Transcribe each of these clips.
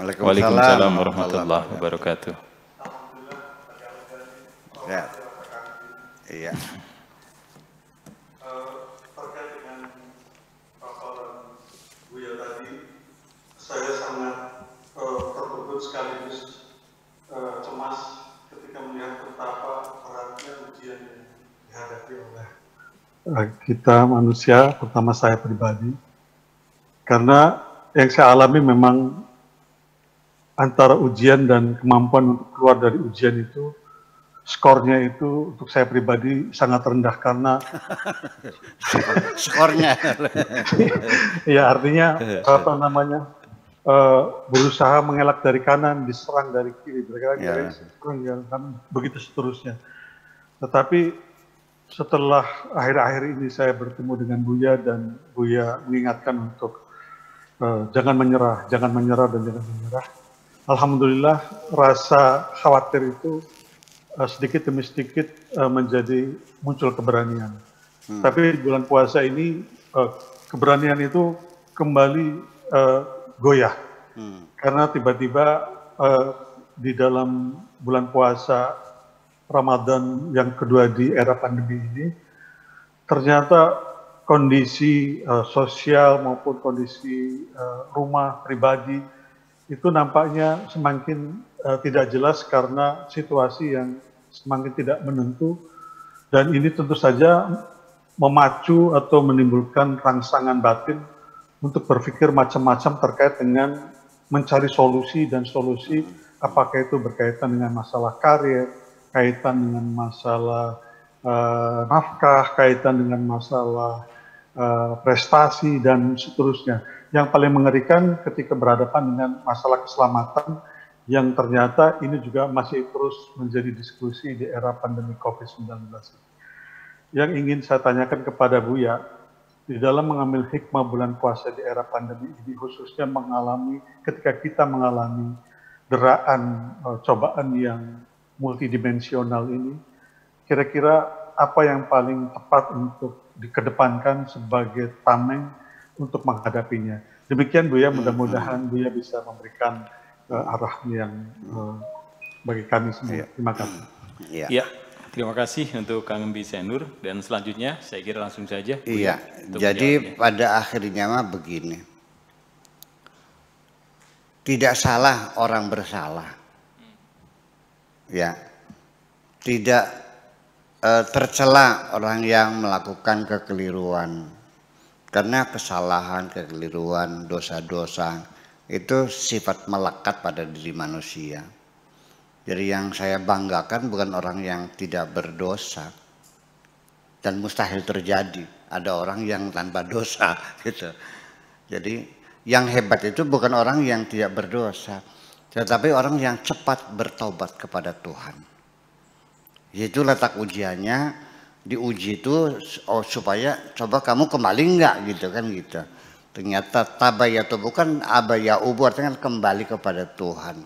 Waalaikumsalam warahmatullahi wabarakatuh. Ya. Iya. Terkait dengan paparan Buya tadi, saya sangat terkejut sekaligus cemas ketika melihat betapa beratnya ujian yang dihadapi oleh kita manusia, terutama saya pribadi. Karena yang saya alami memang antara ujian dan kemampuan untuk keluar dari ujian itu, skornya itu untuk saya pribadi sangat rendah karena Skornya. ya artinya apa namanya berusaha mengelak dari kanan, diserang dari kiri, diserang dari kanan, begitu seterusnya. Tetapi setelah akhir-akhir ini saya bertemu dengan Buya dan Buya mengingatkan untuk jangan menyerah dan jangan menyerah. Alhamdulillah rasa khawatir itu sedikit demi sedikit menjadi muncul keberanian. Tapi di bulan puasa ini keberanian itu kembali goyah. Karena tiba-tiba di dalam bulan puasa Ramadan yang kedua di era pandemi ini, ternyata kondisi sosial maupun kondisi rumah pribadi itu nampaknya semakin tidak jelas karena situasi yang semakin tidak menentu, dan ini tentu saja memacu atau menimbulkan rangsangan batin untuk berpikir macam-macam terkait dengan mencari solusi, dan solusi apakah itu berkaitan dengan masalah karir, kaitan dengan masalah nafkah, kaitan dengan masalah prestasi, dan seterusnya. Yang paling mengerikan ketika berhadapan dengan masalah keselamatan yang ternyata ini juga masih terus menjadi diskusi di era pandemi COVID-19. Yang ingin saya tanyakan kepada Buya, di dalam mengambil hikmah bulan puasa di era pandemi ini, khususnya ketika kita mengalami deraan cobaan yang multidimensional ini, kira-kira apa yang paling tepat untuk dikedepankan sebagai tameng untuk menghadapinya? Demikian Buya, mudah-mudahan Buya bisa memberikan arah yang bagi kami semua. Terima kasih. Ya, terima kasih untuk Kang Embi Senur, dan selanjutnya saya kira langsung saja. Iya, jadi pada akhirnya mah begini, tidak salah orang bersalah, ya, tidak tercela orang yang melakukan kekeliruan, karena kesalahan, kekeliruan, dosa-dosa itu sifat melekat pada diri manusia. Jadi yang saya banggakan bukan orang yang tidak berdosa, dan mustahil terjadi ada orang yang tanpa dosa gitu. Jadi yang hebat itu bukan orang yang tidak berdosa, tetapi orang yang cepat bertobat kepada Tuhan. Itu letak ujiannya, diuji itu supaya coba kamu kembali enggak gitu kan gitu. Ternyata tabayatu bukan abayaubu, artinya kembali kepada Tuhan.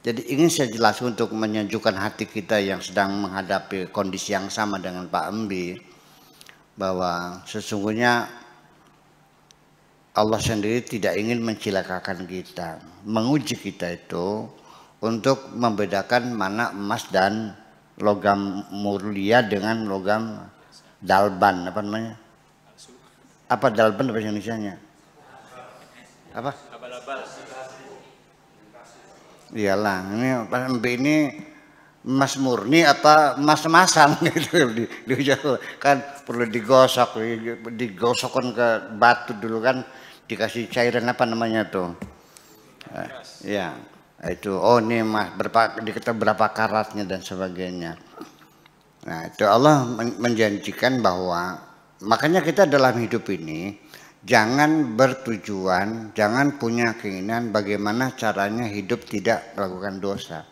Jadi ingin saya jelaskan untuk menyejukkan hati kita yang sedang menghadapi kondisi yang sama dengan Pak Embi, bahwa sesungguhnya Allah sendiri tidak ingin mencilakakan kita, menguji kita itu untuk membedakan mana emas dan logam mulia dengan logam dalban, apa namanya? Apa dalban bahasa Indonesianya? Apa? Iyalah, ini Pak Embi ini emas murni apa emas-emasan gitu kan, perlu digosokkan ke batu dulu kan, dikasih cairan apa namanya tuh, ya itu, oh ini emas berapa karatnya dan sebagainya. Nah itu Allah menjanjikan bahwa makanya kita dalam hidup ini jangan bertujuan, jangan punya keinginan bagaimana caranya hidup tidak melakukan dosa.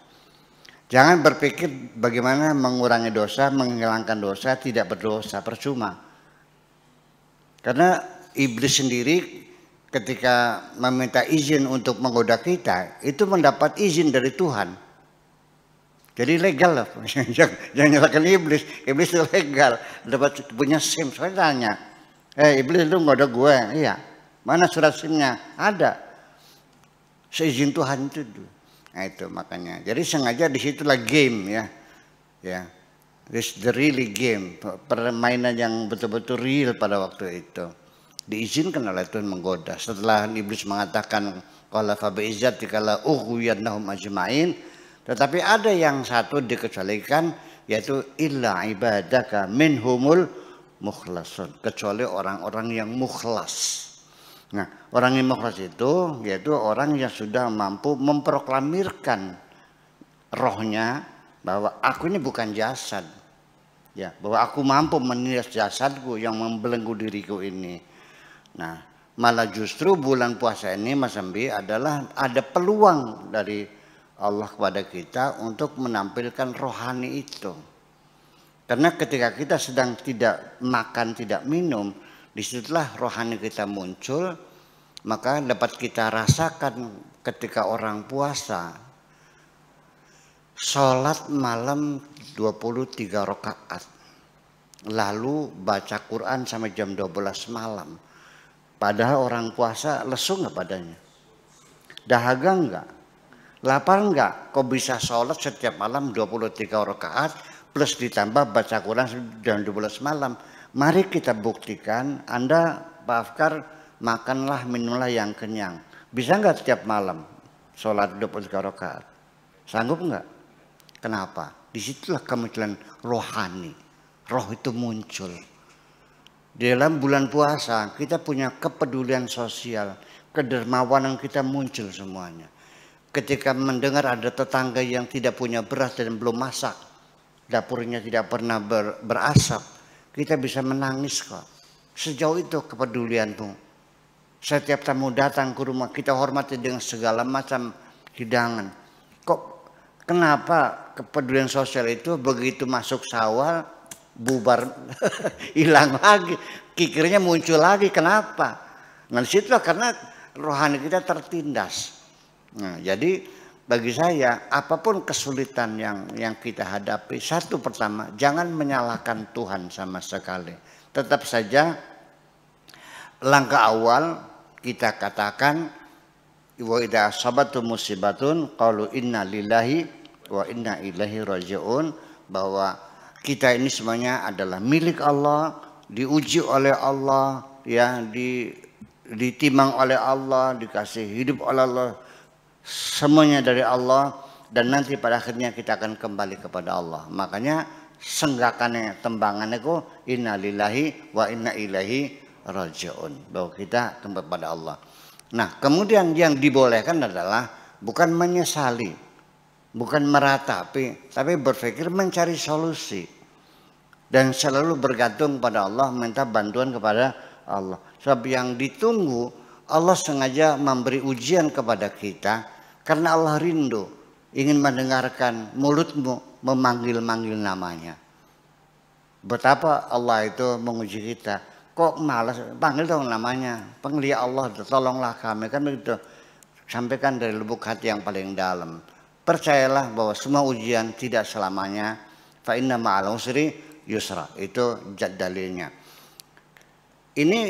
Jangan berpikir bagaimana mengurangi dosa, menghilangkan dosa, tidak berdosa, percuma. Karena iblis sendiri ketika meminta izin untuk menggoda kita, itu mendapat izin dari Tuhan. Jadi legal lah, jangan nyalakan iblis. Iblis itu legal, dapat punya SIM. Saya tanya, iblis lu ngoda gue? Iya. Mana surat SIM-nya? Ada. seizin Tuhan itu dulu. Nah itu makanya. Jadi sengaja disitulah game ya. Ya. This the really game, permainan yang betul-betul real pada waktu itu. Diizinkan oleh Tuhan menggoda. Setelah iblis mengatakan qala fa bi'izzatika la ughwiyannahum ajma'in, tetapi ada yang satu dikecualikan, yaitu illa ibadaka minhumul mukhlasun, kecuali orang-orang yang mukhlas. Nah, orang yang mukhlas itu yaitu orang yang sudah mampu memproklamirkan rohnya bahwa aku ini bukan jasad, ya, bahwa aku mampu menindas jasadku yang membelenggu diriku ini. Nah, malah justru bulan puasa ini Mas Ambi adalah ada peluang dari Allah kepada kita untuk menampilkan rohani itu. Karena ketika kita sedang tidak makan, tidak minum, disitulah rohani kita muncul, maka dapat kita rasakan ketika orang puasa. Sholat malam 23 rakaat, lalu baca Quran sampai jam 12 malam. Padahal orang puasa lesu nggak badannya? Dahaga nggak? Lapar nggak? Kok bisa sholat setiap malam 23 rakaat plus ditambah baca Quran jam 12 malam? Mari kita buktikan. Anda Pak Afkar makanlah minumlah yang kenyang. Bisa nggak setiap malam sholat 23 rakaat? Sanggup nggak? Kenapa? Disitulah kemunculan rohani. Roh itu muncul. Di dalam bulan puasa kita punya kepedulian sosial, kedermawanan kita muncul semuanya. Ketika mendengar ada tetangga yang tidak punya beras dan belum masak, dapurnya tidak pernah berasap, kita bisa menangis kok. Sejauh itu kepedulianmu. Setiap tamu datang ke rumah kita hormati dengan segala macam hidangan. Kenapa kepedulian sosial itu begitu masuk Syawal bubar hilang lagi, kikirnya muncul lagi? Kenapa? Nah disitulah karena rohani kita tertindas. Nah, jadi bagi saya apapun kesulitan yang kita hadapi, satu pertama jangan menyalahkan Tuhan sama sekali. Tetap saja langkah awal kita katakan wa idza asabatu musibatun qalu inna lillahi wa inna ilaihi rajiun, bahwa kita ini semuanya adalah milik Allah, diuji oleh Allah, ya, ditimang oleh Allah, dikasih hidup oleh Allah, semuanya dari Allah, dan nanti pada akhirnya kita akan kembali kepada Allah. Makanya senggakannya tembangannya ku inna lillahi wa inna ilaihi rajiun, bahwa kita kembali kepada Allah. Nah, kemudian yang dibolehkan adalah bukan menyesali, bukan meratapi, tapi berpikir mencari solusi. Dan selalu bergantung pada Allah, minta bantuan kepada Allah. Sebab yang ditunggu, Allah sengaja memberi ujian kepada kita, karena Allah rindu, ingin mendengarkan mulutmu memanggil-manggil namanya. Betapa Allah itu menguji kita. Kok malas, panggil dong namanya, panggil ya Allah, tolonglah kami, kan begitu. Sampaikan dari lubuk hati yang paling dalam. Percayalah bahwa semua ujian tidak selamanya. Fa inna ma'al usri yusra, itu dalilnya. Ini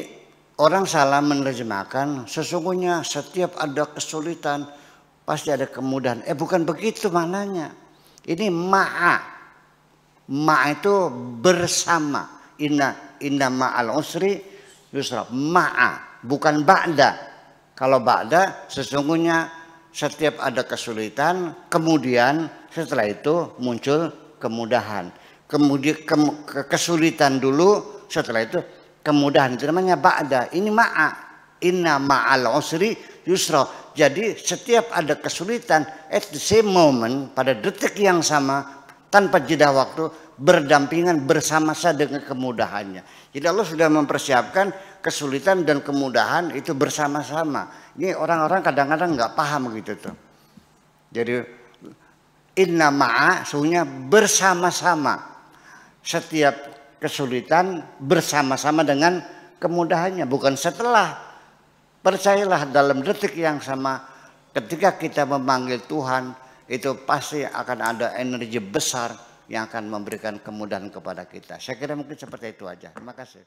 orang salah menerjemahkan, sesungguhnya setiap ada kesulitan pasti ada kemudahan. Bukan begitu maknanya. Ini ma'a. Ma'a itu bersama. Inna ma'al usri yusra, ma'a, bukan ba'da. Kalau ba'da sesungguhnya setiap ada kesulitan, kemudian setelah itu muncul kemudahan. Kemudian kesulitan dulu, setelah itu kemudahan, itu namanya ba'da. Ini ma'a, inna ma'al usri yusra. Jadi setiap ada kesulitan, at the same moment, pada detik yang sama, tanpa jeda waktu, berdampingan bersama-sama dengan kemudahannya. Jadi Allah sudah mempersiapkan kesulitan dan kemudahan itu bersama-sama. Ini orang-orang kadang-kadang nggak paham gitu tuh. Jadi inna ma'a sesungguhnya bersama-sama. Setiap kesulitan bersama-sama dengan kemudahannya, bukan setelah. Percayalah dalam detik yang sama, ketika kita memanggil Tuhan, itu pasti akan ada energi besar yang akan memberikan kemudahan kepada kita. Saya kira mungkin seperti itu aja. Terima kasih.